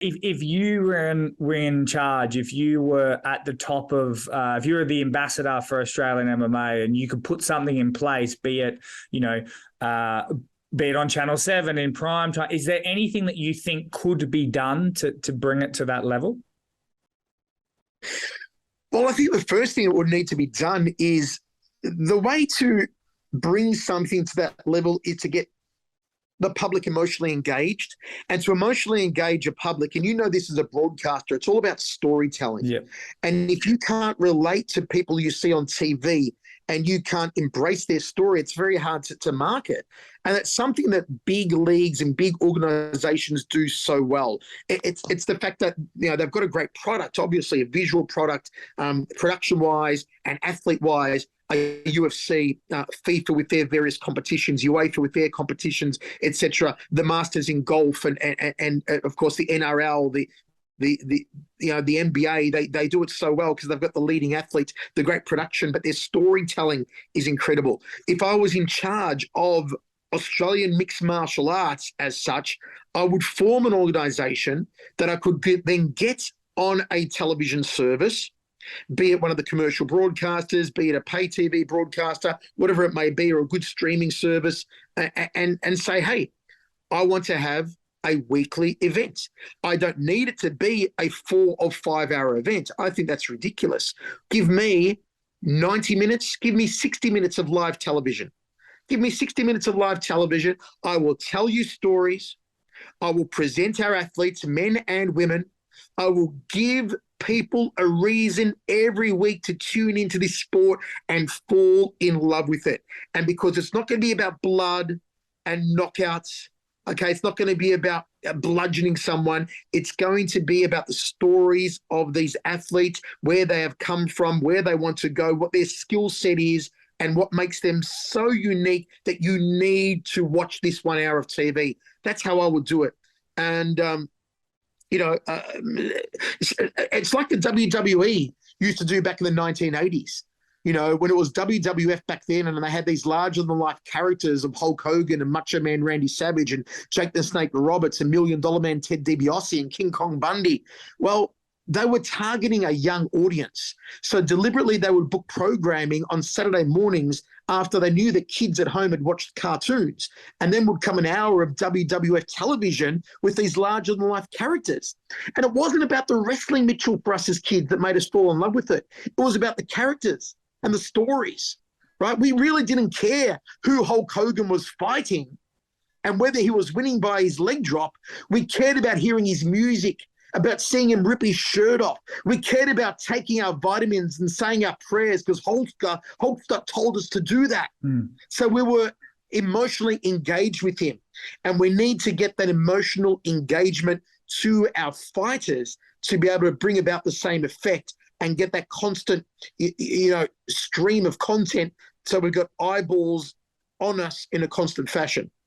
if you were in charge, if you were at the top of, if you were the ambassador for Australian MMA, and you could put something in place, be it, be it on Channel 7 in prime time, is there anything that you think could be done to bring it to that level? Well, I think the first thing that would need to be done is the way to bring something to that level is to get the public emotionally engaged, and to emotionally engage a public. And this as a broadcaster, it's all about storytelling. Yeah. And if you can't relate to people you see on TV and you can't embrace their story, it's very hard to market. And it's something that big leagues and big organizations do so well. It's the fact that they've got a great product, obviously a visual product, production-wise and athlete-wise. UFC, FIFA with their various competitions, UEFA with their competitions, etc. The Masters in golf, and of course the NRL, the NBA. They do it so well because they've got the leading athletes, the great production, but their storytelling is incredible. If I was in charge of Australian mixed martial arts as such, I would form an organisation that I could then get on a television service, be it one of the commercial broadcasters, be it a pay TV broadcaster, whatever it may be, or a good streaming service, and say, hey, I want to have a weekly event. I don't need it to be a 4 or 5 hour event. I think that's ridiculous. Give me 90 minutes, give me 60 minutes of live television. Give me 60 minutes of live television. I will tell you stories. I will present our athletes, men and women. I will give people a reason every week to tune into this sport and fall in love with it. And because it's not going to be about blood and knockouts, okay, it's not going to be about bludgeoning someone. It's going to be about the stories of these athletes, where they have come from, where they want to go, what their skill set is, and what makes them so unique that you need to watch this 1 hour of TV. That's how I would do it. And it's like the WWE used to do back in the 1980s, when it was WWF back then, and they had these larger-than-life characters of Hulk Hogan and Macho Man Randy Savage and Jake the Snake Roberts and Million Dollar Man Ted DiBiase and King Kong Bundy. Well, they were targeting a young audience. So deliberately they would book programming on Saturday mornings after they knew that kids at home had watched cartoons, and then would come an hour of WWF television with these larger-than-life characters. And it wasn't about the wrestling, Mitchell, for us as kids that made us fall in love with it. It was about the characters and the stories, right? We really didn't care who Hulk Hogan was fighting and whether he was winning by his leg drop. We cared about hearing his music, about seeing him rip his shirt off. We cared about taking our vitamins and saying our prayers because Hulkster told us to do that. So we were emotionally engaged with him. And we need to get that emotional engagement to our fighters to be able to bring about the same effect and get that constant, stream of content, so we've got eyeballs on us in a constant fashion.